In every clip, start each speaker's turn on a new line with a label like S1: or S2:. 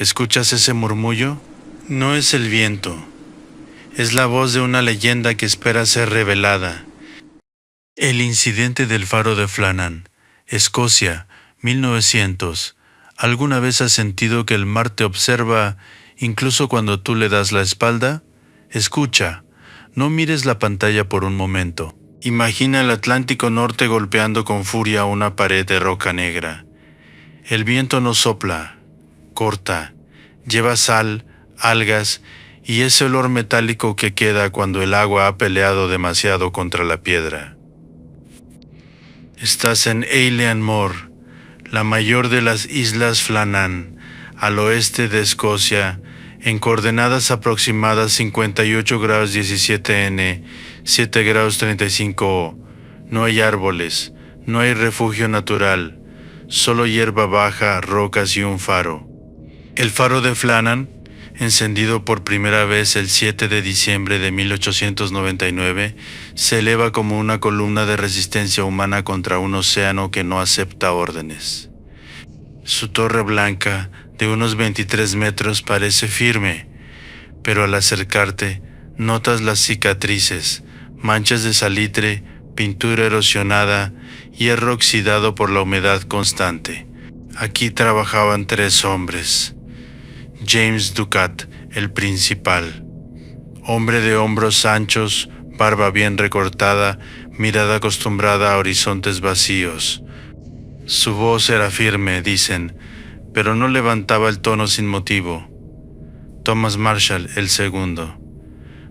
S1: ¿Escuchas ese murmullo? No es el viento. Es la voz de una leyenda que espera ser revelada. El incidente del faro de Flannan, Escocia, 1900. ¿Alguna vez has sentido que el mar te observa incluso cuando tú le das la espalda? Escucha, no mires la pantalla por un momento. Imagina el Atlántico Norte golpeando con furia una pared de roca negra. El viento no sopla, corta, lleva sal, algas y ese olor metálico que queda cuando el agua ha peleado demasiado contra la piedra. Estás en Eilean Mor, la mayor de las islas Flannan, al oeste de Escocia, en coordenadas aproximadas 58 grados 17 N, 7 grados 35 O. No hay árboles, no hay refugio natural, solo hierba baja, rocas y un faro. El faro de Flannan, encendido por primera vez el 7 de diciembre de 1899, se eleva como una columna de resistencia humana contra un océano que no acepta órdenes. Su torre blanca, de unos 23 metros, parece firme, pero al acercarte, notas las cicatrices, manchas de salitre, pintura erosionada, hierro oxidado por la humedad constante. Aquí trabajaban 3 hombres. James Ducat, el principal. Hombre de hombros anchos, barba bien recortada, mirada acostumbrada a horizontes vacíos. Su voz era firme, dicen, pero no levantaba el tono sin motivo. Thomas Marshall, el segundo.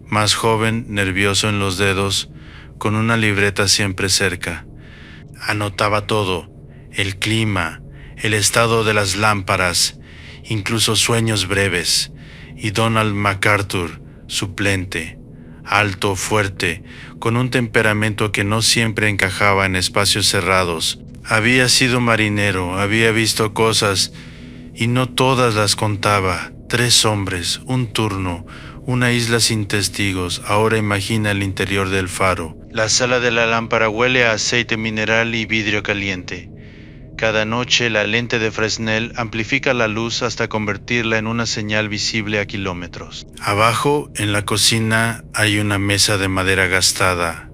S1: Más joven, nervioso en los dedos, con una libreta siempre cerca. Anotaba todo, el clima, el estado de las lámparas, incluso sueños breves, y Donald MacArthur, suplente, alto, fuerte, con un temperamento que no siempre encajaba en espacios cerrados. Había sido marinero, había visto cosas, y no todas las contaba. 3 hombres, un turno, una isla sin testigos. Ahora imagina el interior del faro. La sala de la lámpara huele a aceite mineral y vidrio caliente. Cada noche la lente de Fresnel amplifica la luz hasta convertirla en una señal visible a kilómetros. Abajo, en la cocina, hay una mesa de madera gastada,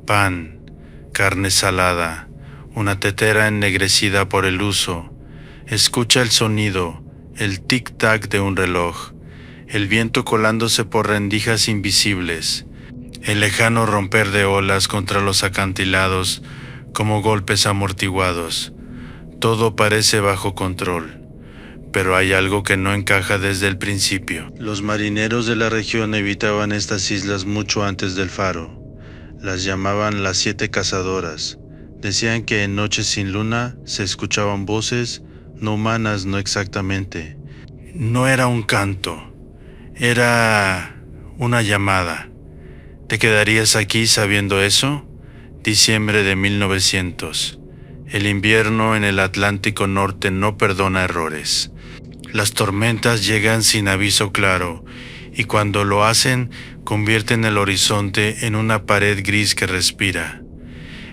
S1: pan, carne salada, una tetera ennegrecida por el uso. Escucha el sonido, el tic-tac de un reloj, el viento colándose por rendijas invisibles, el lejano romper de olas contra los acantilados como golpes amortiguados. Todo parece bajo control, pero hay algo que no encaja desde el principio. Los marineros de la región evitaban estas islas mucho antes del faro. Las llamaban las 7 cazadoras. Decían que en noches sin luna se escuchaban voces, no humanas, no exactamente. No era un canto, era una llamada. ¿Te quedarías aquí sabiendo eso? Diciembre de 1900. El invierno en el Atlántico Norte no perdona errores. Las tormentas llegan sin aviso claro, y cuando lo hacen, convierten el horizonte en una pared gris que respira.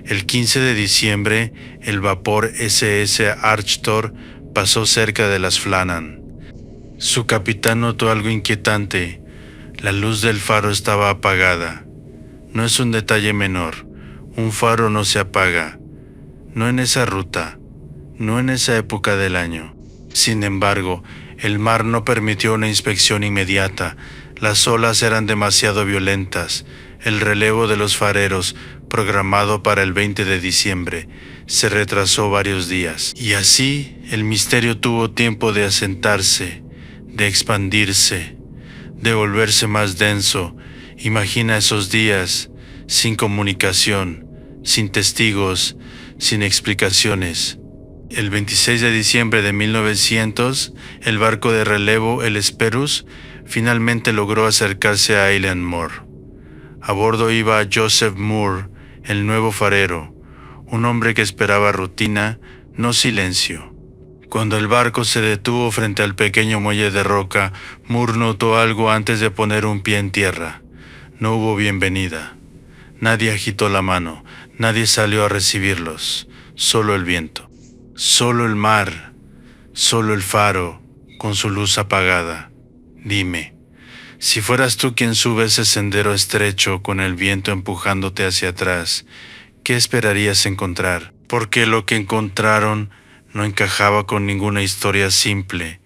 S1: El 15 de diciembre, el vapor SS Archtor pasó cerca de las Flannan. Su capitán notó algo inquietante. La luz del faro estaba apagada. No es un detalle menor. Un faro no se apaga. No en esa ruta, no en esa época del año. Sin embargo, el mar no permitió una inspección inmediata. Las olas eran demasiado violentas. El relevo de los fareros, programado para el 20 de diciembre, se retrasó varios días. Y así, el misterio tuvo tiempo de asentarse, de expandirse, de volverse más denso. Imagina esos días, sin comunicación, sin testigos, sin explicaciones. El 26 de diciembre de 1900, el barco de relevo, el Hesperus, finalmente logró acercarse a Eilean Mor. A bordo iba Joseph Moore, el nuevo farero, un hombre que esperaba rutina, no silencio. Cuando el barco se detuvo frente al pequeño muelle de roca, Moore notó algo antes de poner un pie en tierra. No hubo bienvenida. Nadie agitó la mano, nadie salió a recibirlos, solo el viento, solo el mar, solo el faro, con su luz apagada. Dime, si fueras tú quien sube ese sendero estrecho con el viento empujándote hacia atrás, ¿qué esperarías encontrar? Porque lo que encontraron no encajaba con ninguna historia simple,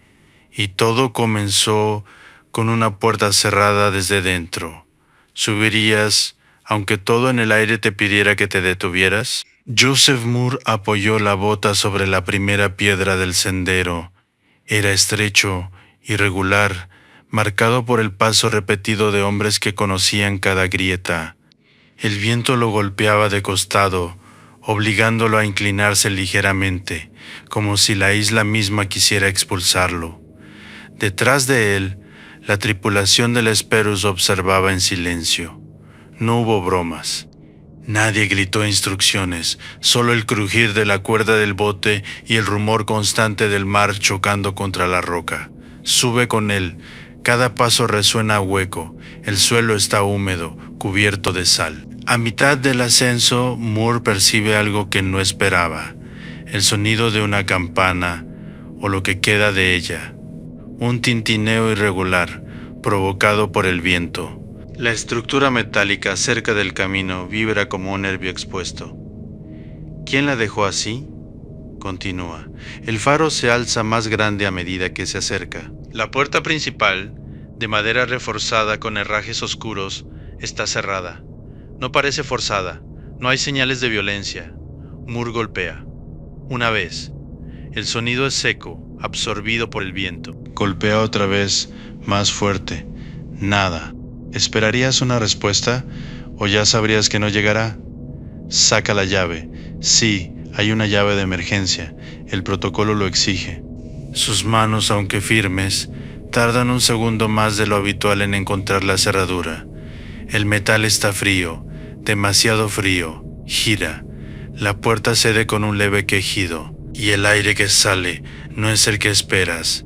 S1: y todo comenzó con una puerta cerrada desde dentro. ¿Subirías, aunque todo en el aire te pidiera que te detuvieras? Joseph Moore apoyó la bota sobre la primera piedra del sendero. Era estrecho, irregular, marcado por el paso repetido de hombres que conocían cada grieta. El viento lo golpeaba de costado, obligándolo a inclinarse ligeramente, como si la isla misma quisiera expulsarlo. Detrás de él, la tripulación del Hesperus observaba en silencio. No hubo bromas. Nadie gritó instrucciones, solo el crujir de la cuerda del bote y el rumor constante del mar chocando contra la roca. Sube con él. Cada paso resuena hueco. El suelo está húmedo, cubierto de sal. A mitad del ascenso, Moore percibe algo que no esperaba. El sonido de una campana, o lo que queda de ella. Un tintineo irregular, provocado por el viento. La estructura metálica cerca del camino vibra como un nervio expuesto. ¿Quién la dejó así? Continúa. El faro se alza más grande a medida que se acerca. La puerta principal, de madera reforzada con herrajes oscuros, está cerrada. No parece forzada. No hay señales de violencia. Moore golpea. Una vez. El sonido es seco, absorbido por el viento. Golpea otra vez, más fuerte. Nada. ¿Esperarías una respuesta o ya sabrías que no llegará? Saca la llave. Sí, hay una llave de emergencia. El protocolo lo exige. Sus manos, aunque firmes, tardan un segundo más de lo habitual en encontrar la cerradura. El metal está frío, demasiado frío. Gira. La puerta cede con un leve quejido, y el aire que sale no es el que esperas.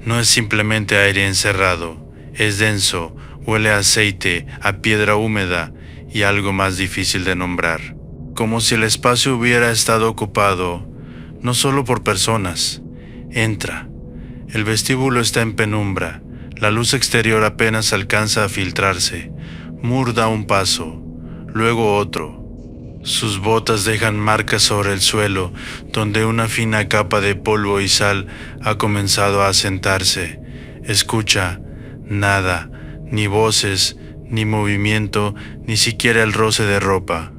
S1: No es simplemente aire encerrado, es denso. Huele a aceite, a piedra húmeda y algo más difícil de nombrar. Como si el espacio hubiera estado ocupado, no solo por personas. Entra. El vestíbulo está en penumbra. La luz exterior apenas alcanza a filtrarse. Moore da un paso, luego otro. Sus botas dejan marcas sobre el suelo, donde una fina capa de polvo y sal ha comenzado a asentarse. Escucha. Nada. Ni voces, ni movimiento, ni siquiera el roce de ropa.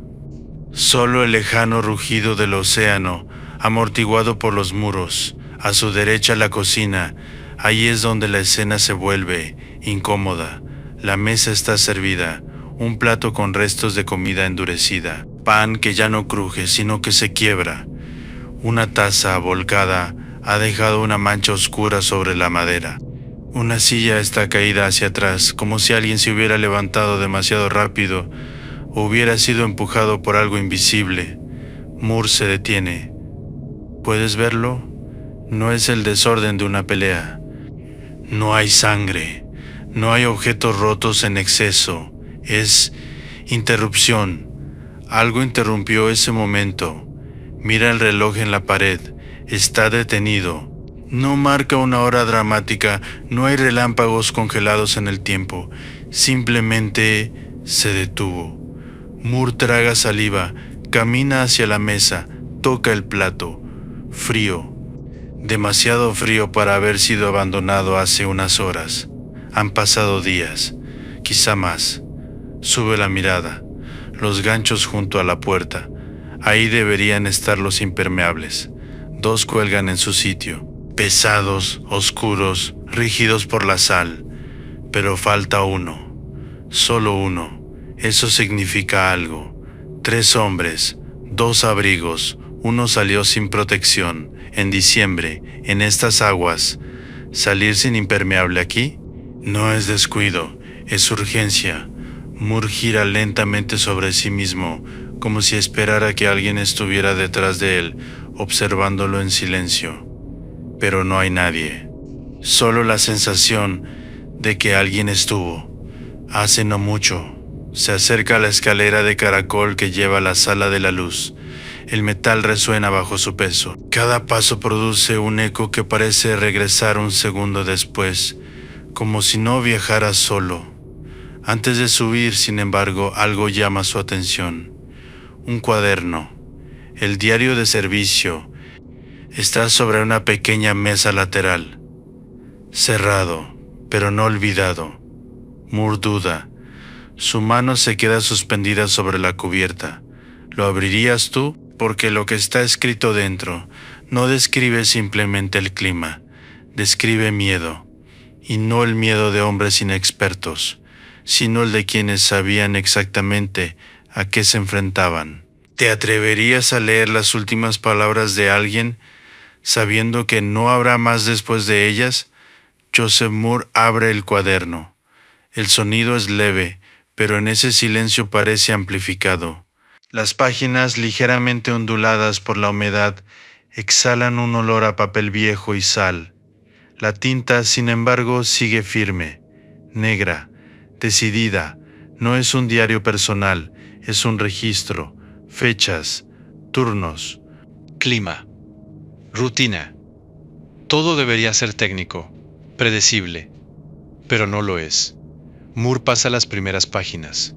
S1: Solo el lejano rugido del océano, amortiguado por los muros. A su derecha la cocina. Ahí es donde la escena se vuelve incómoda. La mesa está servida, un plato con restos de comida endurecida. Pan que ya no cruje, sino que se quiebra. Una taza volcada ha dejado una mancha oscura sobre la madera. Una silla está caída hacia atrás, como si alguien se hubiera levantado demasiado rápido o hubiera sido empujado por algo invisible. Moore se detiene. ¿Puedes verlo? No es el desorden de una pelea. No hay sangre. No hay objetos rotos en exceso. Es interrupción. Algo interrumpió ese momento. Mira el reloj en la pared. Está detenido. No marca una hora dramática, no hay relámpagos congelados en el tiempo, simplemente se detuvo. Moore traga saliva, camina hacia la mesa, toca el plato. Frío, demasiado frío para haber sido abandonado hace unas horas. Han pasado días, quizá más. Sube la mirada, los ganchos junto a la puerta. Ahí deberían estar los impermeables. 2 cuelgan en su sitio. Pesados, oscuros, rígidos por la sal, pero falta uno, solo uno. Eso significa algo. 3 hombres, 2 abrigos, uno salió sin protección, en diciembre, en estas aguas. ¿Salir sin impermeable aquí? No es descuido, es urgencia. Moore gira lentamente sobre sí mismo, como si esperara que alguien estuviera detrás de él, observándolo en silencio. Pero no hay nadie. Solo la sensación de que alguien estuvo. Hace no mucho. Se acerca a la escalera de caracol que lleva a la sala de la luz. El metal resuena bajo su peso. Cada paso produce un eco que parece regresar un segundo después, como si no viajara solo. Antes de subir, sin embargo, algo llama su atención. Un cuaderno. El diario de servicio está sobre una pequeña mesa lateral. Cerrado, pero no olvidado. Moore duda. Su mano se queda suspendida sobre la cubierta. ¿Lo abrirías tú? Porque lo que está escrito dentro no describe simplemente el clima, describe miedo, y no el miedo de hombres inexpertos, sino el de quienes sabían exactamente a qué se enfrentaban. ¿Te atreverías a leer las últimas palabras de alguien, sabiendo que no habrá más después de ellas? Joseph Moore abre el cuaderno. El sonido es leve, pero en ese silencio parece amplificado. Las páginas, ligeramente onduladas por la humedad, exhalan un olor a papel viejo y sal. La tinta, sin embargo, sigue firme, negra, decidida. No es un diario personal, es un registro, fechas, turnos.
S2: Clima. Rutina. Todo debería ser técnico, predecible, pero no lo es. Moore pasa las primeras páginas.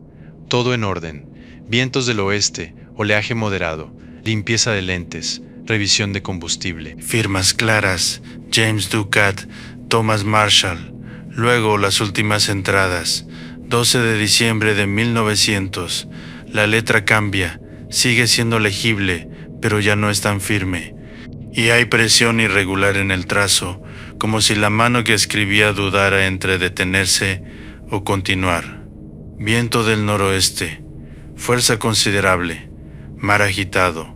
S2: Todo en orden. Vientos del oeste, oleaje moderado, limpieza de lentes, revisión de combustible.
S1: Firmas claras, James Ducat, Thomas Marshall. Luego las últimas entradas, 12 de diciembre de 1900. La letra cambia, sigue siendo legible, pero ya no es tan firme. Y hay presión irregular en el trazo, como si la mano que escribía dudara entre detenerse o continuar. Viento del noroeste. Fuerza considerable, mar agitado.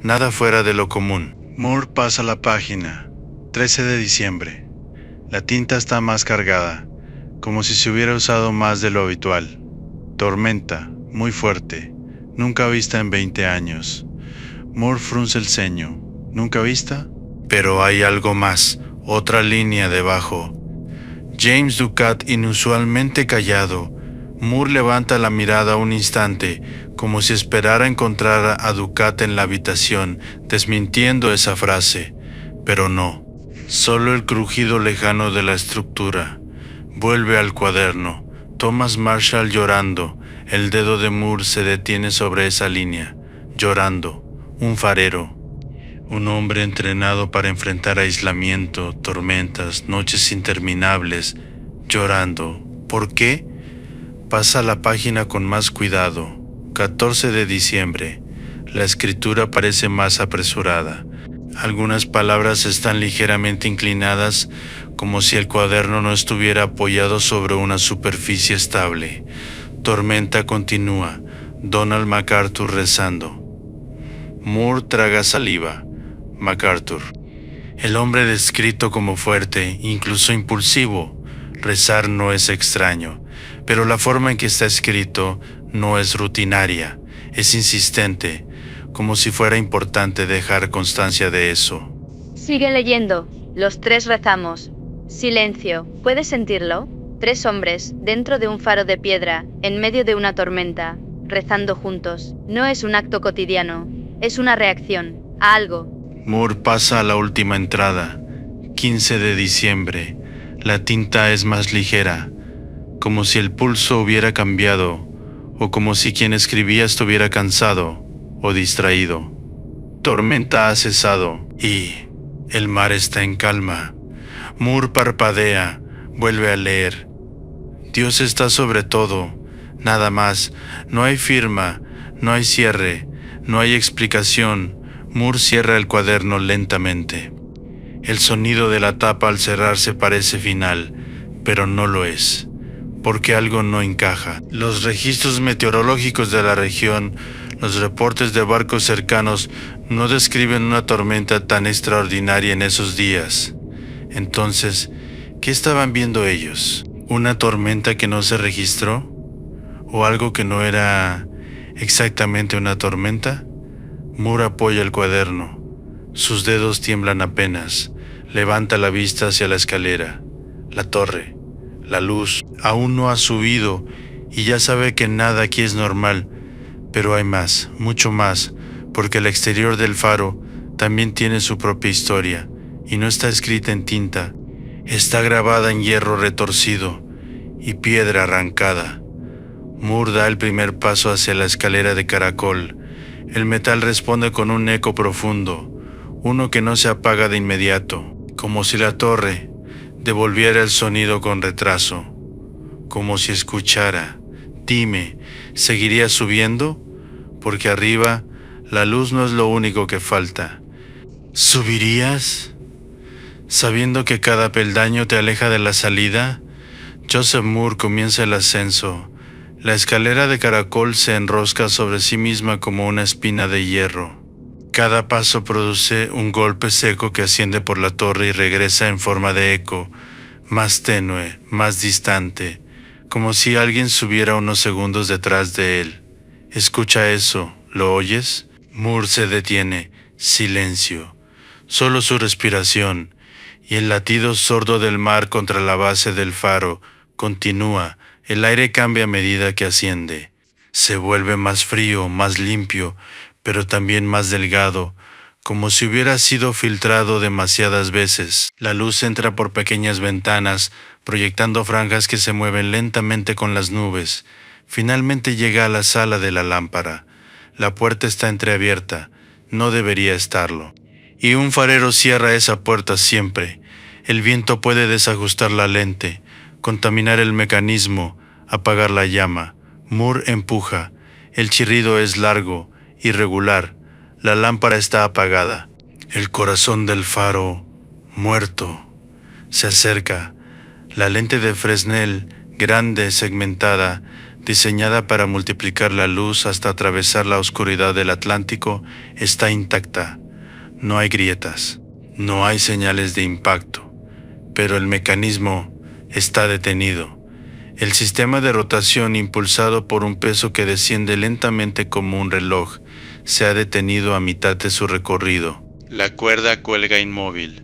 S1: Nada fuera de lo común. Moore pasa la página. 13 de diciembre. La tinta está más cargada, como si se hubiera usado más de lo habitual. Tormenta, muy fuerte, nunca vista en 20 años. Moore frunce el ceño. ¿Nunca vista? Pero hay algo más, otra línea debajo. James Ducat, inusualmente callado. Moore levanta la mirada un instante, como si esperara encontrar a Ducat en la habitación, desmintiendo esa frase. Pero no, solo el crujido lejano de la estructura. Vuelve al cuaderno. Thomas Marshall llorando. El dedo de Moore se detiene sobre esa línea. Llorando. Un farero. Un hombre entrenado para enfrentar aislamiento, tormentas, noches interminables. Llorando. ¿Por qué? Pasa la página con más cuidado. 14 de diciembre. La escritura parece más apresurada. Algunas palabras están ligeramente inclinadas, como si el cuaderno no estuviera apoyado sobre una superficie estable. Tormenta continúa. Donald MacArthur rezando. Moore traga saliva. MacArthur. El hombre descrito como fuerte, incluso impulsivo. Rezar no es extraño. Pero la forma en que está escrito no es rutinaria, es insistente, como si fuera importante dejar constancia de eso.
S3: Sigue leyendo. Los tres rezamos. Silencio. ¿Puedes sentirlo? 3 hombres, dentro de un faro de piedra, en medio de una tormenta, rezando juntos. No es un acto cotidiano, es una reacción a algo.
S1: Moore pasa a la última entrada. 15 de diciembre. La tinta es más ligera, como si el pulso hubiera cambiado, o como si quien escribía estuviera cansado o distraído. Tormenta ha cesado y el mar está en calma. Moore parpadea, vuelve a leer. Dios está sobre todo, nada más. No hay firma, no hay cierre, no hay explicación. Moore cierra el cuaderno lentamente. El sonido de la tapa al cerrarse parece final, pero no lo es, porque algo no encaja. Los registros meteorológicos de la región, los reportes de barcos cercanos no describen una tormenta tan extraordinaria en esos días. Entonces, ¿qué estaban viendo ellos? ¿Una tormenta que no se registró? ¿O algo que no era exactamente una tormenta? Moore apoya el cuaderno. Sus dedos tiemblan apenas. Levanta la vista hacia la escalera. La torre. La luz. Aún no ha subido y ya sabe que nada aquí es normal. Pero hay más, mucho más. porque el exterior del faro también tiene su propia historia, y no está escrita en tinta, está grabada en hierro retorcido y piedra arrancada. Moore da el primer paso hacia la escalera de caracol. El metal responde con un eco profundo, uno que no se apaga de inmediato, como si la torre devolviera el sonido con retraso, como si escuchara: dime, ¿seguiría subiendo? Porque arriba la luz no es lo único que falta. ¿Subirías? Sabiendo que cada peldaño te aleja de la salida, Joseph Moore comienza el ascenso. La escalera de caracol se enrosca sobre sí misma como una espina de hierro. Cada paso produce un golpe seco que asciende por la torre y regresa en forma de eco, más tenue, más distante, como si alguien subiera unos segundos detrás de él. Escucha eso, ¿lo oyes? Moore se detiene. Silencio. Solo su respiración y el latido sordo del mar contra la base del faro continúa. El aire cambia a medida que asciende. Se vuelve más frío, más limpio, pero también más delgado, como si hubiera sido filtrado demasiadas veces. La luz entra por pequeñas ventanas, proyectando franjas que se mueven lentamente con las nubes. Finalmente llega a la sala de la lámpara. La puerta está entreabierta, no debería estarlo. Y un farero cierra esa puerta siempre. El viento puede desajustar la lente, contaminar el mecanismo, apagar la llama. Moore empuja. El chirrido es largo, irregular. La lámpara está apagada. El corazón del faro, muerto, se acerca. La lente de Fresnel, grande, segmentada, diseñada para multiplicar la luz hasta atravesar la oscuridad del Atlántico, está intacta. No hay grietas, no hay señales de impacto, pero el mecanismo está detenido. El sistema de rotación, impulsado por un peso que desciende lentamente como un reloj, se ha detenido a mitad de su recorrido. La cuerda cuelga inmóvil.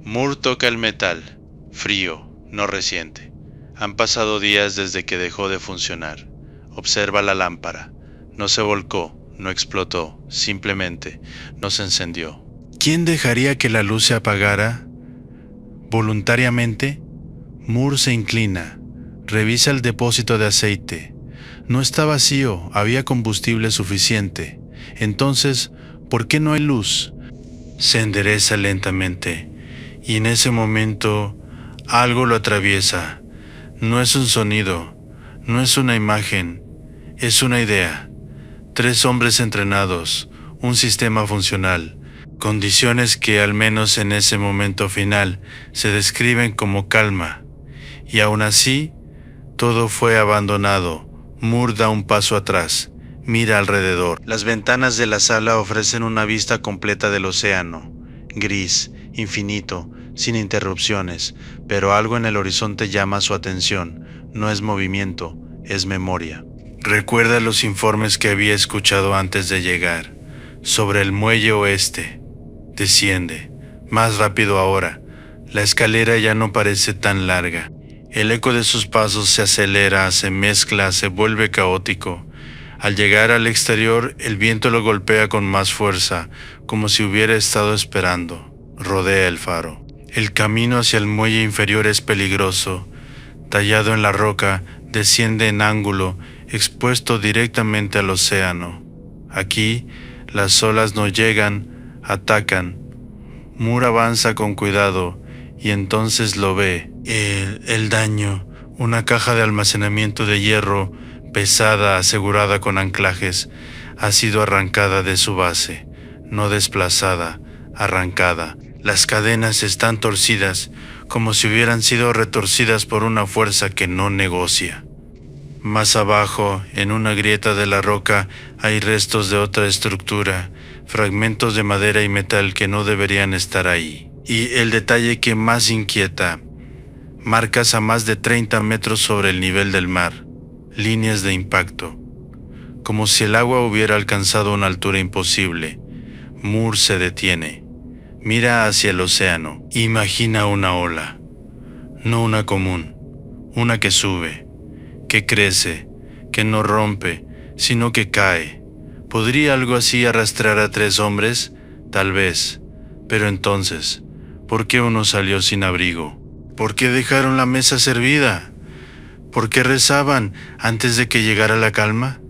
S1: Moore toca el metal, frío, no reciente. Han pasado días desde que dejó de funcionar. Observa la lámpara. No se volcó, no explotó, simplemente no se encendió. ¿Quién dejaría que la luz se apagara? ¿Voluntariamente? Moore se inclina. Revisa el depósito de aceite. No está vacío, había combustible suficiente. Entonces, ¿por qué no hay luz? Se endereza lentamente, y en ese momento algo lo atraviesa. No es un sonido, no es una imagen, es una idea. 3 hombres entrenados, un sistema funcional, condiciones que al menos en ese momento final se describen como calma. Y aún así, todo fue abandonado. Moore da un paso atrás, mira alrededor. Las ventanas de la sala ofrecen una vista completa del océano, gris, infinito, sin interrupciones, pero algo en el horizonte llama su atención. No es movimiento, es memoria. Recuerda los informes que había escuchado antes de llegar, sobre el muelle oeste. Desciende, más rápido ahora. La escalera ya no parece tan larga. El eco de sus pasos se acelera, se mezcla, se vuelve caótico. Al llegar al exterior, el viento lo golpea con más fuerza, como si hubiera estado esperando. Rodea el faro. El camino hacia el muelle inferior es peligroso. Tallado en la roca, desciende en ángulo, expuesto directamente al océano. Aquí, las olas no llegan, atacan. Moore avanza con cuidado, y entonces lo ve. El daño, una caja de almacenamiento de hierro, pesada, asegurada con anclajes, ha sido arrancada de su base, no desplazada, arrancada. Las cadenas están torcidas, como si hubieran sido retorcidas por una fuerza que no negocia. Más abajo, en una grieta de la roca, hay restos de otra estructura, fragmentos de madera y metal que no deberían estar ahí. Y el detalle que más inquieta, marcas a más de 30 metros sobre el nivel del mar, líneas de impacto, como si el agua hubiera alcanzado una altura imposible. Moore se detiene, mira hacia el océano, imagina una ola, no una común, una que sube, que crece, que no rompe, sino que cae, ¿Podría algo así arrastrar a 3 hombres? Tal vez. Pero entonces, ¿por qué uno salió sin abrigo? ¿Por qué dejaron la mesa servida? ¿Por qué rezaban antes de que llegara la calma?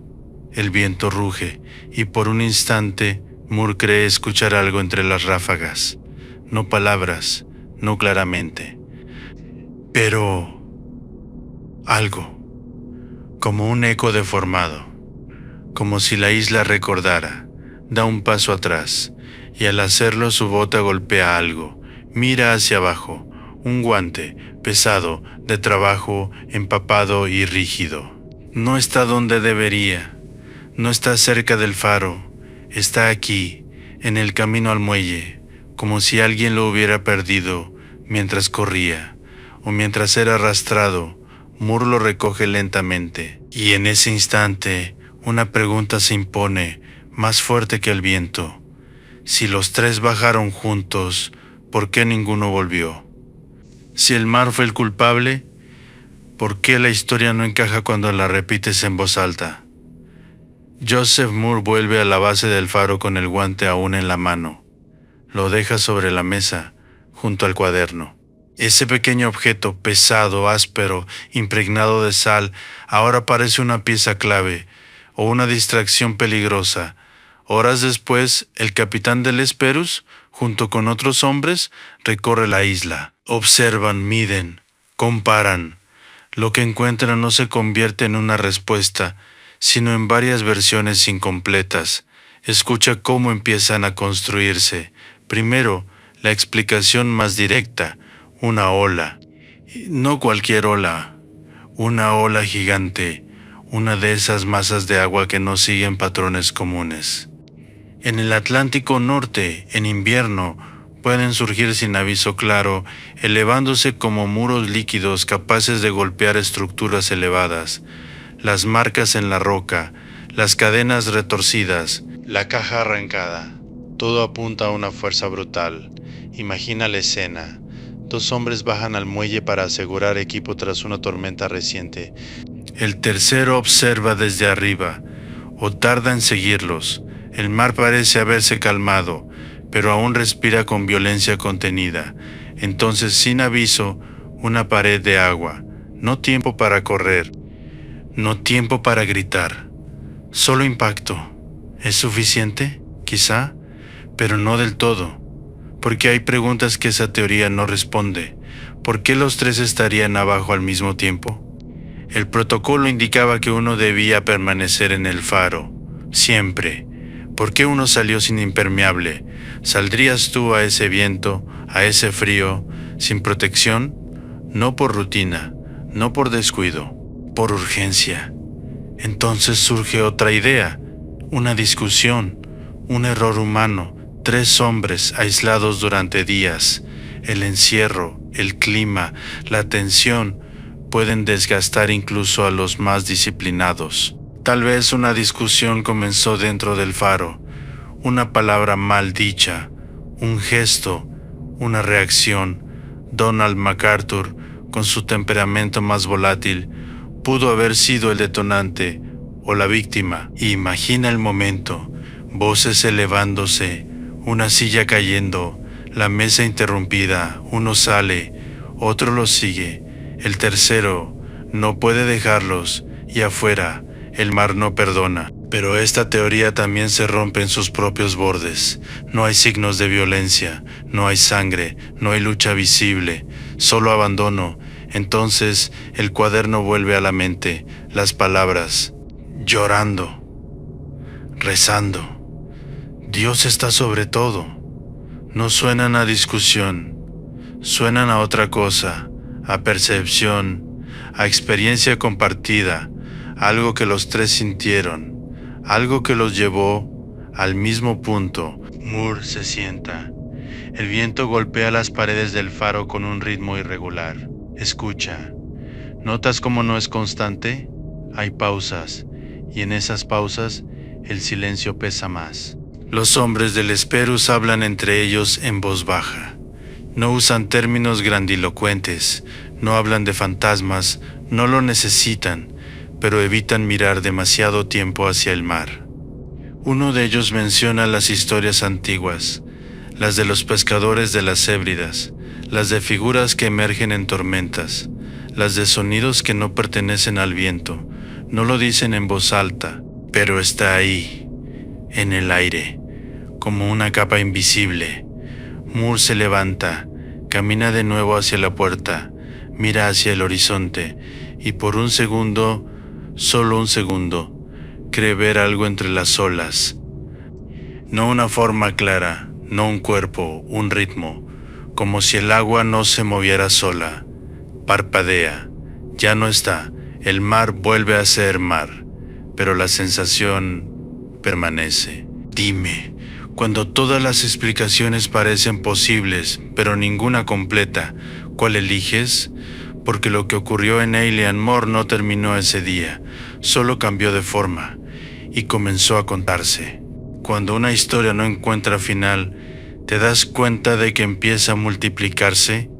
S1: El viento ruge, y por un instante Moore cree escuchar algo entre las ráfagas. No palabras, no claramente. Pero algo, como un eco deformado, como si la isla recordara. Da un paso atrás, y al hacerlo su bota golpea algo. Mira hacia abajo, un guante, pesado, de trabajo, empapado y rígido. No está donde debería, no está cerca del faro, está aquí, en el camino al muelle, como si alguien lo hubiera perdido mientras corría, o mientras era arrastrado. Moore lo recoge lentamente, y en ese instante una pregunta se impone, más fuerte que el viento. Si los 3 bajaron juntos, ¿por qué ninguno volvió? Si el mar fue el culpable, ¿por qué la historia no encaja cuando la repites en voz alta? Joseph Moore vuelve a la base del faro con el guante aún en la mano. Lo deja sobre la mesa, junto al cuaderno. Ese pequeño objeto, pesado, áspero, impregnado de sal, ahora parece una pieza clave, o una distracción peligrosa. Horas después, el capitán del Hesperus, junto con otros hombres, recorre la isla. Observan, miden, comparan. Lo que encuentran no se convierte en una respuesta, sino en varias versiones incompletas. Escucha cómo empiezan a construirse. Primero, la explicación más directa, una ola. No cualquier ola, una ola gigante, una de esas masas de agua que no siguen patrones comunes. En el Atlántico Norte, en invierno, pueden surgir sin aviso claro, elevándose como muros líquidos capaces de golpear estructuras elevadas. Las marcas en la roca, las cadenas retorcidas, la caja arrancada. Todo apunta a una fuerza brutal. Imagina la escena. 2 hombres bajan al muelle para asegurar equipo tras una tormenta reciente. El tercero observa desde arriba, o tarda en seguirlos. El mar parece haberse calmado, pero aún respira con violencia contenida. Entonces, sin aviso, una pared de agua. No tiempo para correr, no tiempo para gritar. Solo impacto. ¿Es suficiente? Quizá, pero no del todo. Porque hay preguntas que esa teoría no responde. ¿Por qué los 3 estarían abajo al mismo tiempo? El protocolo indicaba que uno debía permanecer en el faro, siempre. ¿Por qué uno salió sin impermeable? ¿Saldrías tú a ese viento, a ese frío, sin protección? No por rutina, no por descuido, por urgencia. Entonces surge otra idea, una discusión, un error humano. 3 hombres aislados durante días. El encierro, el clima, la tensión pueden desgastar incluso a los más disciplinados. Tal vez una discusión comenzó dentro del faro, una palabra mal dicha, un gesto, una reacción. Donald MacArthur, con su temperamento más volátil, pudo haber sido el detonante o la víctima. Y imagina el momento, voces elevándose, una silla cayendo, la mesa interrumpida, uno sale, otro los sigue, el tercero no puede dejarlos, y afuera, el mar no perdona. Pero esta teoría también se rompe en sus propios bordes. No hay signos de violencia, no hay sangre, no hay lucha visible, solo abandono. Entonces el cuaderno vuelve a la mente, las palabras, llorando, rezando. Dios está sobre todo. No suenan a discusión, suenan a otra cosa, a percepción, a experiencia compartida, algo que los 3 sintieron, algo que los llevó al mismo punto. Moore se sienta. El viento golpea las paredes del faro con un ritmo irregular. Escucha. ¿Notas cómo no es constante? Hay pausas, y en esas pausas el silencio pesa más. Los hombres del Hesperus hablan entre ellos en voz baja. No usan términos grandilocuentes, no hablan de fantasmas, no lo necesitan, pero evitan mirar demasiado tiempo hacia el mar. Uno de ellos menciona las historias antiguas, las de los pescadores de las Hébridas, las de figuras que emergen en tormentas, las de sonidos que no pertenecen al viento. No lo dicen en voz alta, pero está ahí, en el aire, como una capa invisible. Moore se levanta, camina de nuevo hacia la puerta, mira hacia el horizonte y por un segundo, solo un segundo, cree ver algo entre las olas. No una forma clara, no un cuerpo, un ritmo, como si el agua no se moviera sola. Parpadea, ya no está, el mar vuelve a ser mar, pero la sensación permanece. Dime, cuando todas las explicaciones parecen posibles, pero ninguna completa, ¿cuál eliges? Porque lo que ocurrió en Alien Moore no terminó ese día, solo cambió de forma y comenzó a contarse. Cuando una historia no encuentra final, ¿te das cuenta de que empieza a multiplicarse?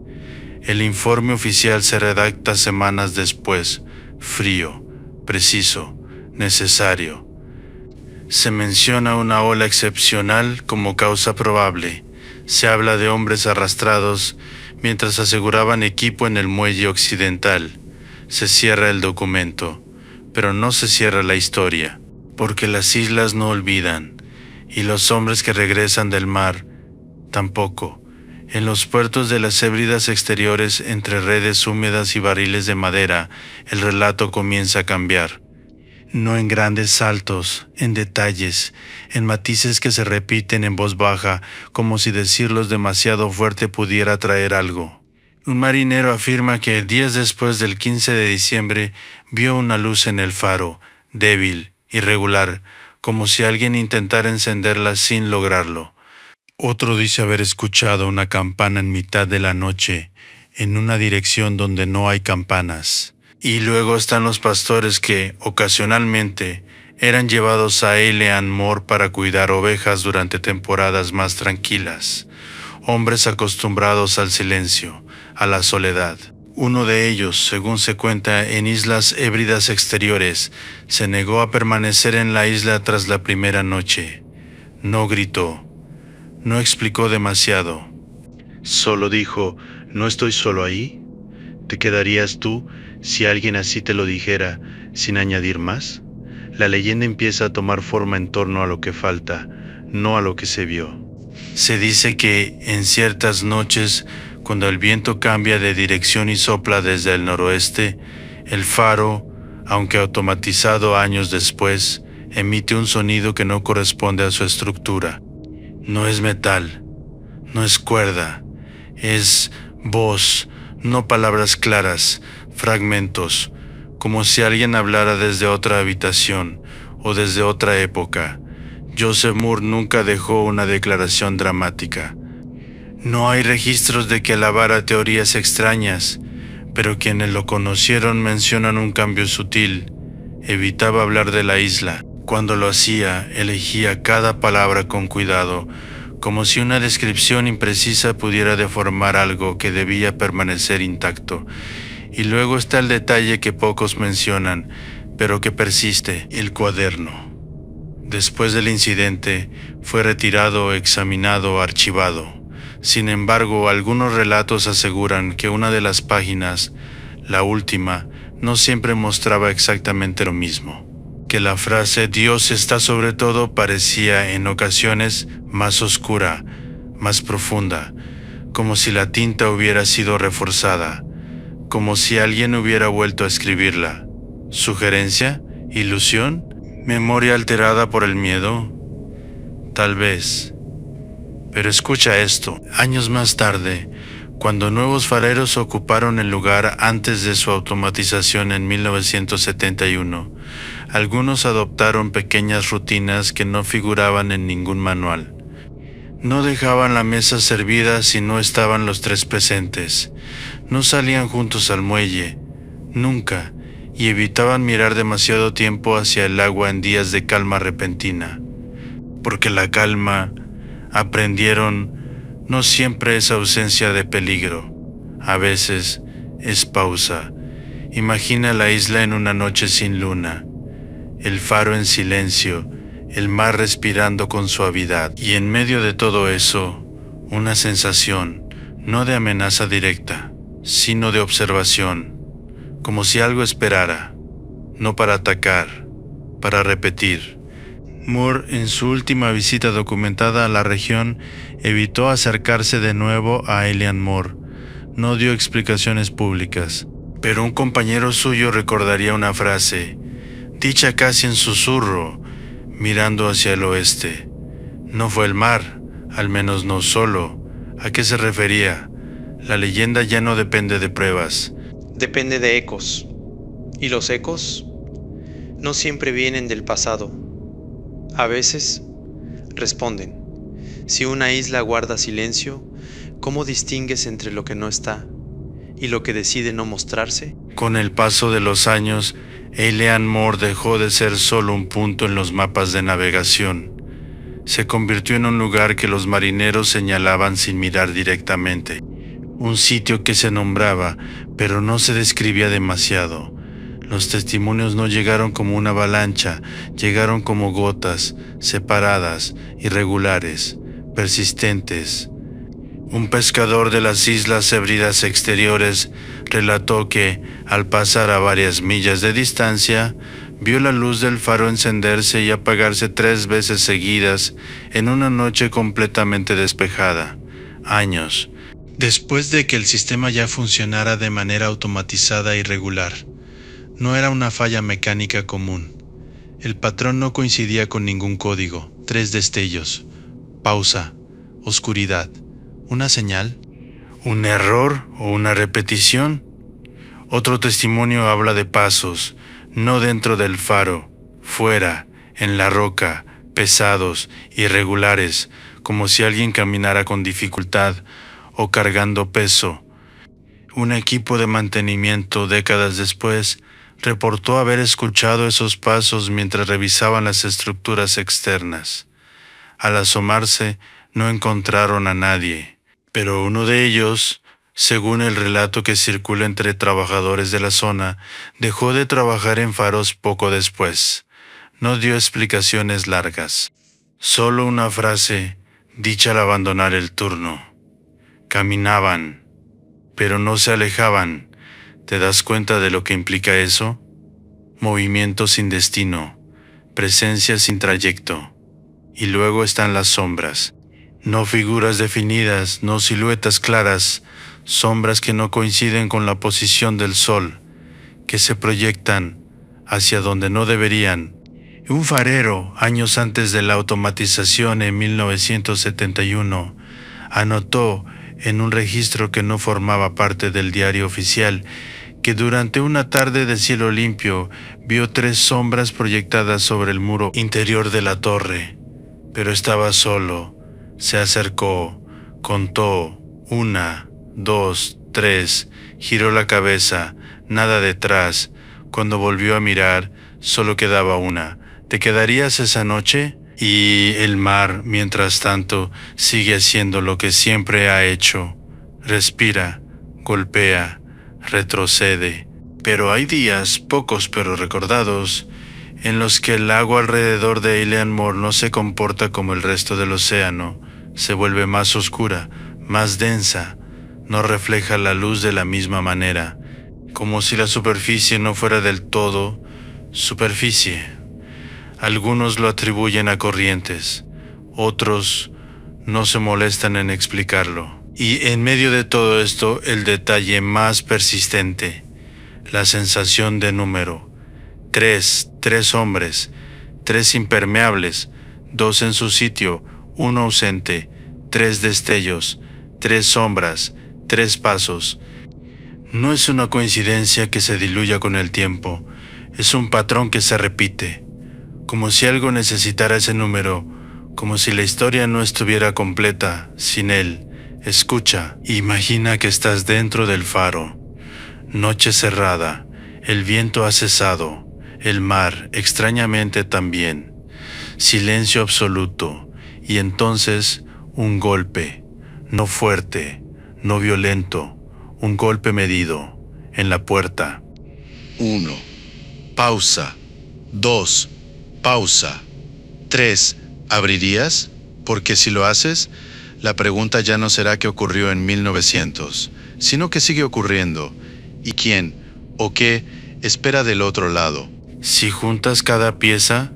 S1: El informe oficial se redacta semanas después, frío, preciso, necesario. Se menciona una ola excepcional como causa probable. Se habla de hombres arrastrados mientras aseguraban equipo en el muelle occidental. Se cierra el documento, pero no se cierra la historia, porque las islas no olvidan, y los hombres que regresan del mar tampoco. En los puertos de las Hébridas exteriores, entre redes húmedas y barriles de madera, el relato comienza a cambiar. No en grandes saltos, en detalles, en matices que se repiten en voz baja, como si decirlos demasiado fuerte pudiera traer algo. Un marinero afirma que días después del 15 de diciembre vio una luz en el faro, débil, irregular, como si alguien intentara encenderla sin lograrlo. Otro dice haber escuchado una campana en mitad de la noche, en una dirección donde no hay campanas. Y luego están los pastores que, ocasionalmente, eran llevados a Alien Moore para cuidar ovejas durante temporadas más tranquilas. Hombres acostumbrados al silencio, a la soledad. Uno de ellos, según se cuenta en Islas Hébridas exteriores, se negó a permanecer en la isla tras la primera noche. No gritó. No explicó demasiado. Solo dijo, ¿no estoy solo ahí? ¿Te quedarías tú si alguien así te lo dijera, sin añadir más? La leyenda empieza a tomar forma en torno a lo que falta, no a lo que se vio. Se dice que en ciertas noches, cuando el viento cambia de dirección y sopla desde el noroeste, el faro, aunque automatizado años después, emite un sonido que no corresponde a su estructura. No es metal, no es cuerda, es voz, no palabras claras, fragmentos, como si alguien hablara desde otra habitación o desde otra época. Joseph Moore nunca dejó una declaración dramática. No hay registros de que alabara teorías extrañas, pero quienes lo conocieron mencionan un cambio sutil. Evitaba hablar de la isla. Cuando lo hacía, elegía cada palabra con cuidado, como si una descripción imprecisa pudiera deformar algo que debía permanecer intacto. Y luego está el detalle que pocos mencionan, pero que persiste, el cuaderno. Después del incidente, fue retirado, examinado, archivado. Sin embargo, algunos relatos aseguran que una de las páginas, la última, no siempre mostraba exactamente lo mismo. Que la frase Dios está sobre todo parecía en ocasiones más oscura, más profunda, como si la tinta hubiera sido reforzada, como si alguien hubiera vuelto a escribirla. ¿Sugerencia? ¿Ilusión? ¿Memoria alterada por el miedo? Tal vez. Pero escucha esto. Años más tarde, cuando nuevos fareros ocuparon el lugar antes de su automatización en 1971, algunos adoptaron pequeñas rutinas que no figuraban en ningún manual. No dejaban la mesa servida si no estaban los tres presentes. No salían juntos al muelle, nunca, y evitaban mirar demasiado tiempo hacia el agua en días de calma repentina. Porque la calma, aprendieron, no siempre es ausencia de peligro. A veces es pausa. Imagina la isla en una noche sin luna, el faro en silencio, el mar respirando con suavidad, y en medio de todo eso, una sensación, no de amenaza directa, sino de observación, como si algo esperara, no para atacar, para repetir. Moore, en su última visita documentada a la región, evitó acercarse de nuevo a Elian Moore. No dio explicaciones públicas, pero un compañero suyo recordaría una frase, dicha casi en susurro, mirando hacia el oeste. No fue el mar, al menos no solo. ¿A qué se refería? La leyenda ya no depende de pruebas.
S4: Depende de ecos. Y los ecos no siempre vienen del pasado. A veces responden. Si una isla guarda silencio, ¿cómo distingues entre lo que no está y lo que decide no mostrarse?
S1: Con el paso de los años, Elian Moore dejó de ser solo un punto en los mapas de navegación. Se convirtió en un lugar que los marineros señalaban sin mirar directamente. Un sitio que se nombraba, pero no se describía demasiado. Los testimonios no llegaron como una avalancha, llegaron como gotas, separadas, irregulares, persistentes. Un pescador de las Islas Hébridas exteriores relató que, al pasar a varias millas de distancia, vio la luz del faro encenderse y apagarse 3 veces seguidas en una noche completamente despejada. Años después de que el sistema ya funcionara de manera automatizada y regular. No era una falla mecánica común. El patrón no coincidía con ningún código. 3 destellos. Pausa. Oscuridad. ¿Una señal? ¿Un error o una repetición? Otro testimonio habla de pasos, no dentro del faro, fuera, en la roca, pesados, irregulares, como si alguien caminara con dificultad o cargando peso. Un equipo de mantenimiento, décadas después, reportó haber escuchado esos pasos mientras revisaban las estructuras externas. Al asomarse, no encontraron a nadie, pero uno de ellos, según el relato que circula entre trabajadores de la zona, dejó de trabajar en faros poco después. No dio explicaciones largas, solo una frase dicha al abandonar el turno. Caminaban, pero no se alejaban. ¿Te das cuenta de lo que implica eso? Movimiento sin destino, presencia sin trayecto. Y luego están las sombras. No figuras definidas, no siluetas claras, sombras que no coinciden con la posición del sol, que se proyectan hacia donde no deberían. Un farero, años antes de la automatización en 1971, anotó en un registro que no formaba parte del diario oficial que durante una tarde de cielo limpio vio 3 sombras proyectadas sobre el muro interior de la torre, pero estaba solo. Se acercó, contó 1, 2, 3, giró la cabeza, nada detrás. Cuando volvió a mirar, solo quedaba una. ¿Te quedarías esa noche? Y el mar, mientras tanto, sigue haciendo lo que siempre ha hecho. Respira, golpea, retrocede. Pero hay días, pocos pero recordados, en los que el agua alrededor de Elian Moore no se comporta como el resto del océano. Se vuelve más oscura, más densa, no refleja la luz de la misma manera, como si la superficie no fuera del todo superficie. Algunos lo atribuyen a corrientes, otros no se molestan en explicarlo. Y en medio de todo esto, el detalle más persistente, la sensación de número. 3 hombres, 3 impermeables, 2 en su sitio, 1 ausente, 3 destellos, 3 sombras, 3 pasos. No es una coincidencia que se diluya con el tiempo, es un patrón que se repite, como si algo necesitara ese número, como si la historia no estuviera completa sin él. Escucha, imagina que estás dentro del faro. Noche cerrada, el viento ha cesado, el mar extrañamente también. Silencio absoluto, y entonces un golpe, no fuerte, no violento, un golpe medido, en la puerta.
S5: 1. Pausa. 2. Pausa.
S1: 3. ¿Abrirías? Porque si lo haces, la pregunta ya no será qué ocurrió en 1900, sino que sigue ocurriendo, y quién o qué espera del otro lado. Si juntas cada pieza,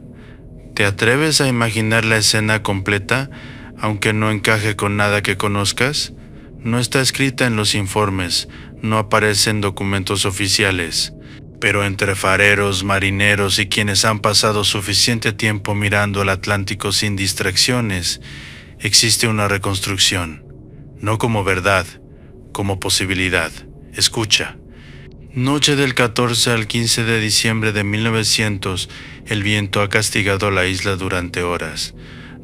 S1: ¿te atreves a imaginar la escena completa, aunque no encaje con nada que conozcas? No está escrita en los informes, no aparece en documentos oficiales, pero entre fareros, marineros y quienes han pasado suficiente tiempo mirando el Atlántico sin distracciones, existe una reconstrucción, no como verdad, como posibilidad. Escucha. Noche del 14 al 15 de diciembre de 1900, el viento ha castigado la isla durante horas.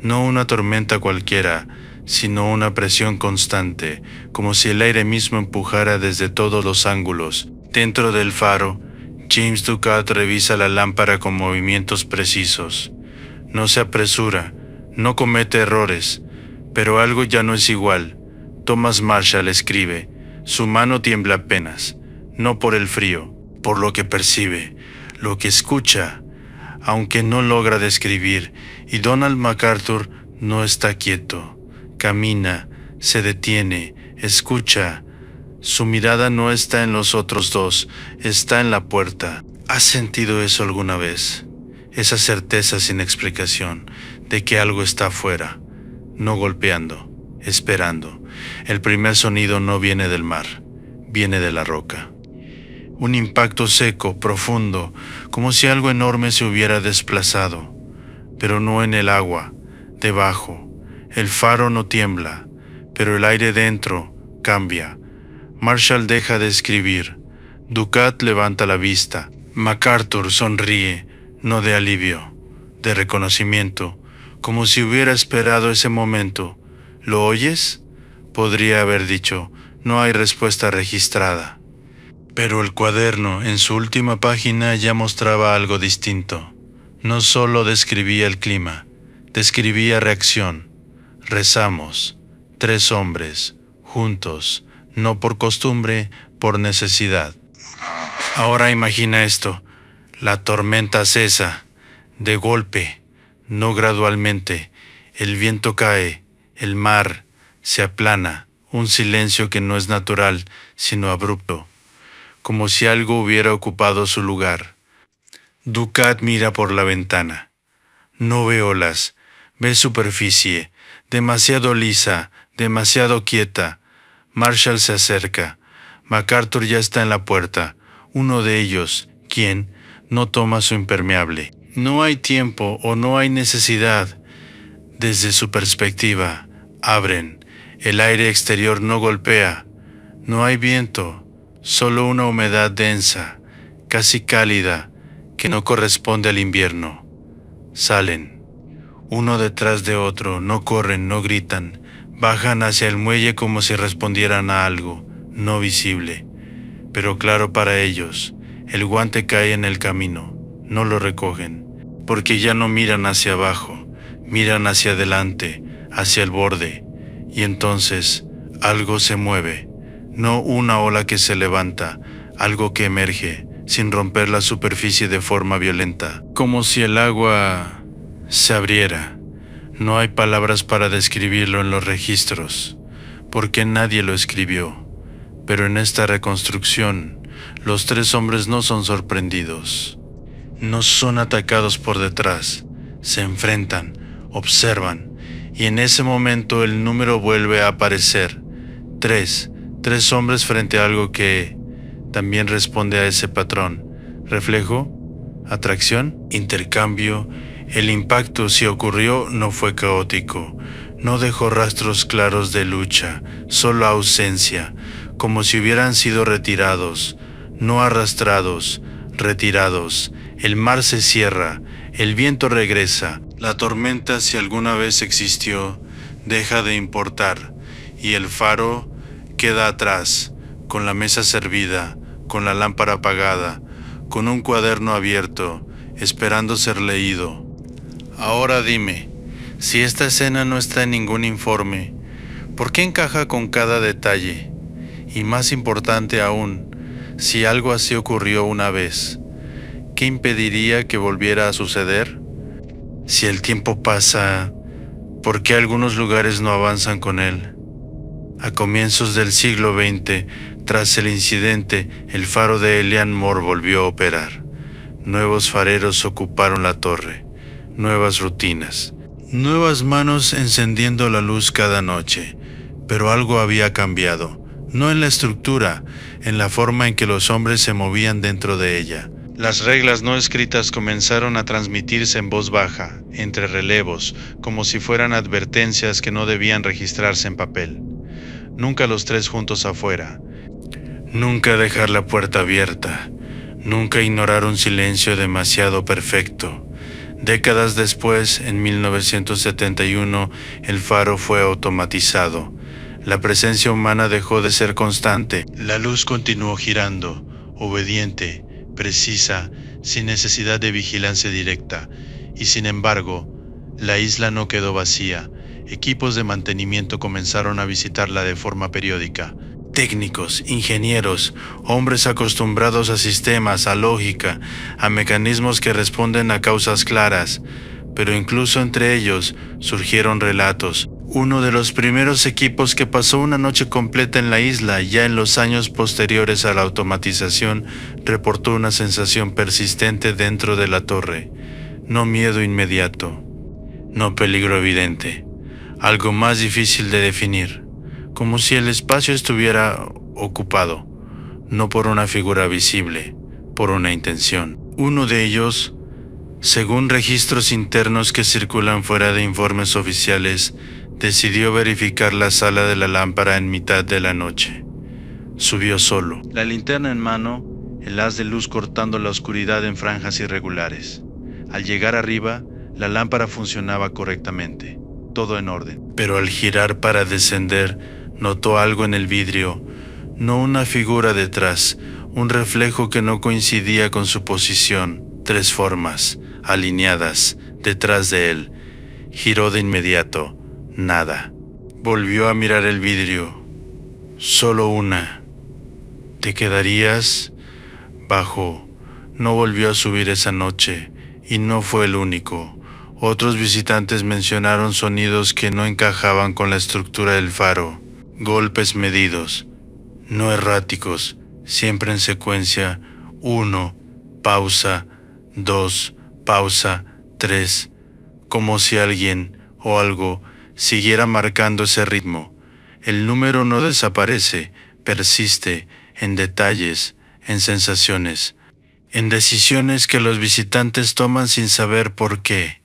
S1: No una tormenta cualquiera, sino una presión constante, como si el aire mismo empujara desde todos los ángulos. Dentro del faro, James Ducat revisa la lámpara con movimientos precisos. No se apresura, no comete errores, pero algo ya no es igual. Thomas Marshall escribe, su mano tiembla apenas, no por el frío, por lo que percibe, lo que escucha, aunque no logra describir, y Donald MacArthur no está quieto, camina, se detiene, escucha. Su mirada no está en los otros dos, está en la puerta. ¿Has sentido eso alguna vez? Esa certeza sin explicación de que algo está afuera, no golpeando, esperando. El primer sonido no viene del mar, viene de la roca. Un impacto seco, profundo, como si algo enorme se hubiera desplazado, pero no en el agua, debajo. El faro no tiembla, pero el aire dentro cambia. Marshall deja de escribir. Ducat levanta la vista. MacArthur sonríe, no de alivio, de reconocimiento, como si hubiera esperado ese momento. ¿Lo oyes? Podría haber dicho, no hay respuesta registrada. Pero el cuaderno, en su última página, ya mostraba algo distinto. No solo describía el clima, describía reacción. Rezamos, 3 hombres, juntos, no por costumbre, por necesidad. Ahora imagina esto, la tormenta cesa, de golpe, no gradualmente, el viento cae, el mar se aplana, un silencio que no es natural, sino abrupto, como si algo hubiera ocupado su lugar. Ducat mira por la ventana. No ve olas, ve superficie, demasiado lisa, demasiado quieta. Marshall se acerca. MacArthur ya está en la puerta. Uno de ellos, quien, no toma su impermeable. No hay tiempo o no hay necesidad. Desde su perspectiva, abren. El aire exterior no golpea. No hay viento, solo una humedad densa, casi cálida, que no corresponde al invierno. Salen. Uno detrás de otro, no corren, no gritan. Bajan hacia el muelle como si respondieran a algo, no visible, pero claro para ellos. El guante cae en el camino, no lo recogen, porque ya no miran hacia abajo, miran hacia adelante, hacia el borde, y entonces algo se mueve, no una ola que se levanta, algo que emerge, sin romper la superficie de forma violenta, como si el agua se abriera. No hay palabras para describirlo en los registros, porque nadie lo escribió. Pero en esta reconstrucción, los 3 hombres no son sorprendidos. No son atacados por detrás. Se enfrentan, observan, y en ese momento el número vuelve a aparecer. 3 hombres frente a algo que también responde a ese patrón. Reflejo, atracción, intercambio. El impacto, si ocurrió, no fue caótico, no dejó rastros claros de lucha, solo ausencia, como si hubieran sido retirados, no arrastrados, retirados. El mar se cierra, el viento regresa, la tormenta, si alguna vez existió, deja de importar, y el faro queda atrás, con la mesa servida, con la lámpara apagada, con un cuaderno abierto, esperando ser leído. Ahora dime, si esta escena no está en ningún informe, ¿por qué encaja con cada detalle? Y más importante aún, si algo así ocurrió una vez, ¿qué impediría que volviera a suceder? Si el tiempo pasa, ¿por qué algunos lugares no avanzan con él? A comienzos del siglo XX, tras el incidente, el faro de Elian Moore volvió a operar. Nuevos fareros ocuparon la torre, nuevas rutinas, nuevas manos encendiendo la luz cada noche. Pero algo había cambiado, no en la estructura, en la forma en que los hombres se movían dentro de ella. Las reglas no escritas comenzaron a transmitirse en voz baja, entre relevos, como si fueran advertencias que no debían registrarse en papel. Nunca los tres juntos afuera. Nunca dejar la puerta abierta. Nunca ignorar un silencio demasiado perfecto. Décadas después, en 1971, el faro fue automatizado. La presencia humana dejó de ser constante. La luz continuó girando, obediente, precisa, sin necesidad de vigilancia directa. Y sin embargo, la isla no quedó vacía. Equipos de mantenimiento comenzaron a visitarla de forma periódica. Técnicos, ingenieros, hombres acostumbrados a sistemas, a lógica, a mecanismos que responden a causas claras. Pero incluso entre ellos surgieron relatos. Uno de los primeros equipos que pasó una noche completa en la isla, ya en los años posteriores a la automatización, reportó una sensación persistente dentro de la torre. No miedo inmediato, no peligro evidente, algo más difícil de definir, como si el espacio estuviera ocupado, no por una figura visible, por una intención. Uno de ellos, según registros internos que circulan fuera de informes oficiales, decidió verificar la sala de la lámpara en mitad de la noche. Subió solo, la linterna en mano, el haz de luz cortando la oscuridad en franjas irregulares. Al llegar arriba, la lámpara funcionaba correctamente, todo en orden. Pero al girar para descender, notó algo en el vidrio, no una figura detrás, un reflejo que no coincidía con su posición, tres formas, alineadas, detrás de él. Giró de inmediato. Nada. Volvió a mirar el vidrio. Solo una. ¿Te quedarías? Bajó. No volvió a subir esa noche, y no fue el único. Otros visitantes mencionaron sonidos que no encajaban con la estructura del faro. Golpes medidos, no erráticos, siempre en secuencia. 1, pausa, 2, pausa, 3. Como si alguien o algo siguiera marcando ese ritmo. El número no desaparece, persiste en detalles, en sensaciones, en decisiones que los visitantes toman sin saber por qué.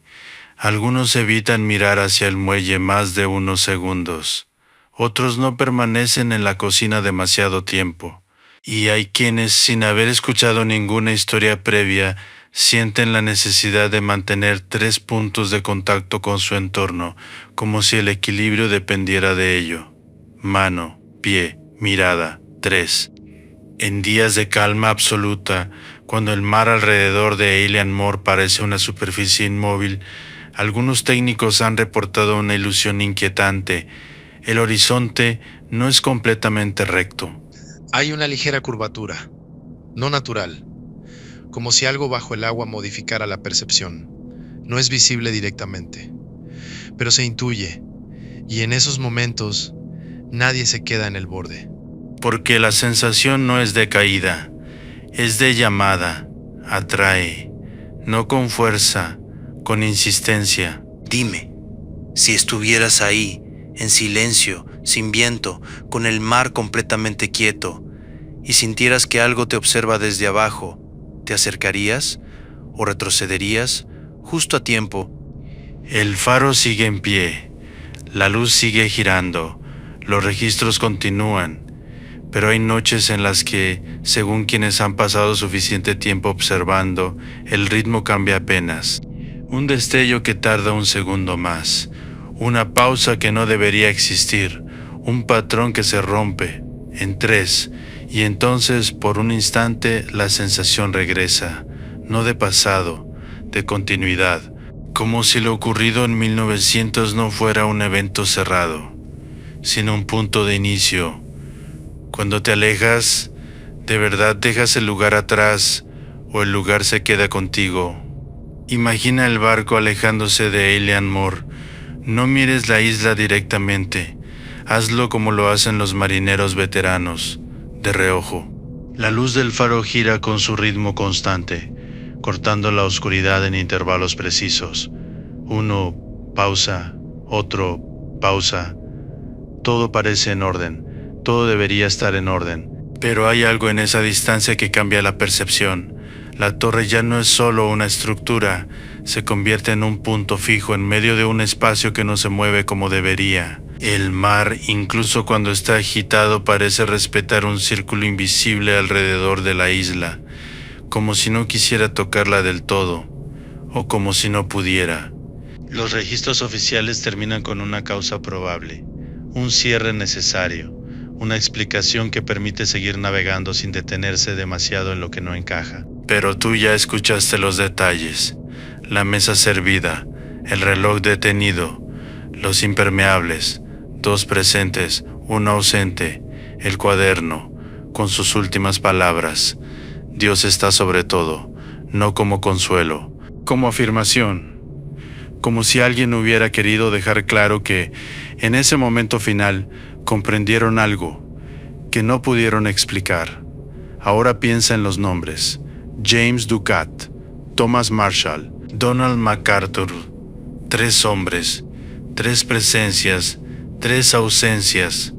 S1: Algunos evitan mirar hacia el muelle más de unos segundos. Otros no permanecen en la cocina demasiado tiempo. Y hay quienes, sin haber escuchado ninguna historia previa, sienten la necesidad de mantener 3 puntos de contacto con su entorno, como si el equilibrio dependiera de ello. Mano, pie, mirada, 3. En días de calma absoluta, cuando el mar alrededor de Elian Moore parece una superficie inmóvil, algunos técnicos han reportado una ilusión inquietante. El horizonte no es completamente recto.
S5: Hay una ligera curvatura, no natural, como si algo bajo el agua modificara la percepción. No es visible directamente, pero se intuye, y en esos momentos nadie se queda en el borde.
S1: Porque la sensación no es de caída, es de llamada, atrae, no con fuerza, con insistencia.
S6: Dime, si estuvieras ahí, en silencio, sin viento, con el mar completamente quieto, y sintieras que algo te observa desde abajo, ¿te acercarías o retrocederías justo a tiempo?
S1: El faro sigue en pie, la luz sigue girando, los registros continúan, pero hay noches en las que, según quienes han pasado suficiente tiempo observando, el ritmo cambia apenas. Un destello que tarda un segundo más, una pausa que no debería existir, un patrón que se rompe en 3, y entonces por un instante la sensación regresa, no de pasado, de continuidad, como si lo ocurrido en 1900 no fuera un evento cerrado, sino un punto de inicio. Cuando te alejas, ¿de verdad dejas el lugar atrás o el lugar se queda contigo? Imagina el barco alejándose de Eilean Mor. No mires la isla directamente. Hazlo como lo hacen los marineros veteranos, de reojo. La luz del faro gira con su ritmo constante, cortando la oscuridad en intervalos precisos. Uno, pausa, otro, pausa. Todo parece en orden, todo debería estar en orden. Pero hay algo en esa distancia que cambia la percepción. La torre ya no es solo una estructura, se convierte en un punto fijo en medio de un espacio que no se mueve como debería. El mar, incluso cuando está agitado, parece respetar un círculo invisible alrededor de la isla, como si no quisiera tocarla del todo, o como si no pudiera. Los registros oficiales terminan con una causa probable, un cierre necesario, una explicación que permite seguir navegando sin detenerse demasiado en lo que no encaja. Pero tú ya escuchaste los detalles, la mesa servida, el reloj detenido, los impermeables, 2 presentes, 1 ausente, el cuaderno, con sus últimas palabras. Dios está sobre todo, no como consuelo, como afirmación, como si alguien hubiera querido dejar claro que, en ese momento final, comprendieron algo que no pudieron explicar. Ahora piensa en los nombres: James Ducat, Thomas Marshall, Donald MacArthur. 3 hombres, 3 presencias, 3 ausencias.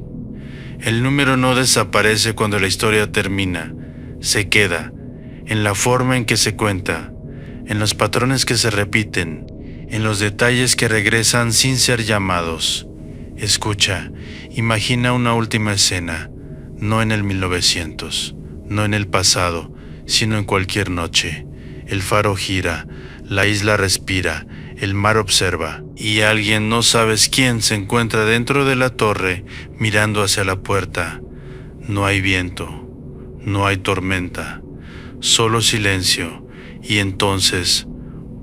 S1: El número no desaparece cuando la historia termina, se queda, en la forma en que se cuenta, en los patrones que se repiten, en los detalles que regresan sin ser llamados. Escucha, imagina una última escena, no en el 1900, no en el pasado, sino en cualquier noche. El faro gira, la isla respira, el mar observa, y alguien, no sabes quién, se encuentra dentro de la torre mirando hacia la puerta. No hay viento, no hay tormenta, solo silencio, y entonces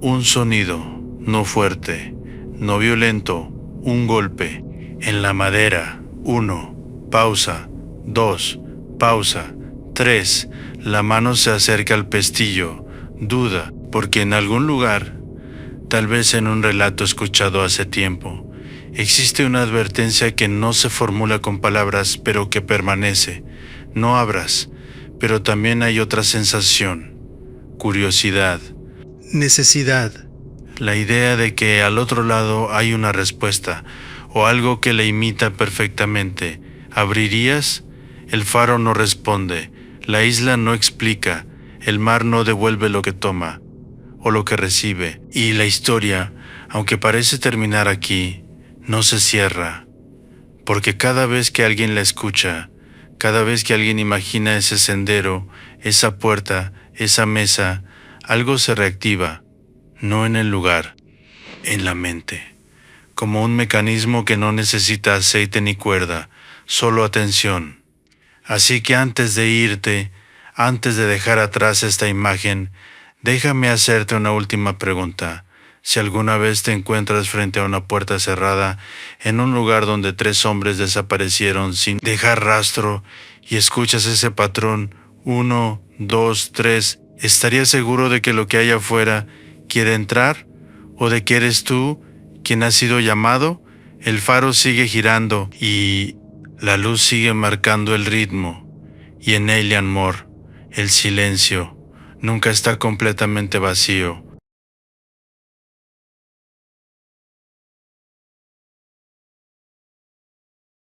S1: un sonido, no fuerte, no violento, un golpe, en la madera. 1, pausa, 2, pausa, 3, la mano se acerca al pestillo, duda, porque en algún lugar, tal vez en un relato escuchado hace tiempo, existe una advertencia que no se formula con palabras, pero que permanece. No abras, pero también hay otra sensación: curiosidad, necesidad, la idea de que al otro lado hay una respuesta, o algo que la imita perfectamente. ¿Abrirías? El faro no responde, la isla no explica, el mar no devuelve lo que toma o lo que recibe, y la historia, aunque parece terminar aquí, no se cierra, porque cada vez que alguien la escucha, cada vez que alguien imagina ese sendero, esa puerta, esa mesa, algo se reactiva, no en el lugar, en la mente, como un mecanismo que no necesita aceite ni cuerda, solo atención. Así que antes de irte, antes de dejar atrás esta imagen, déjame hacerte una última pregunta. Si alguna vez te encuentras frente a una puerta cerrada, en un lugar donde 3 hombres desaparecieron sin dejar rastro, y escuchas ese patrón, 1, 2, 3, ¿estarías seguro de que lo que hay afuera quiere entrar? ¿O de que eres tú quien ha sido llamado? El faro sigue girando y la luz sigue marcando el ritmo. Y en Eilean Mor, el silencio nunca está completamente vacío.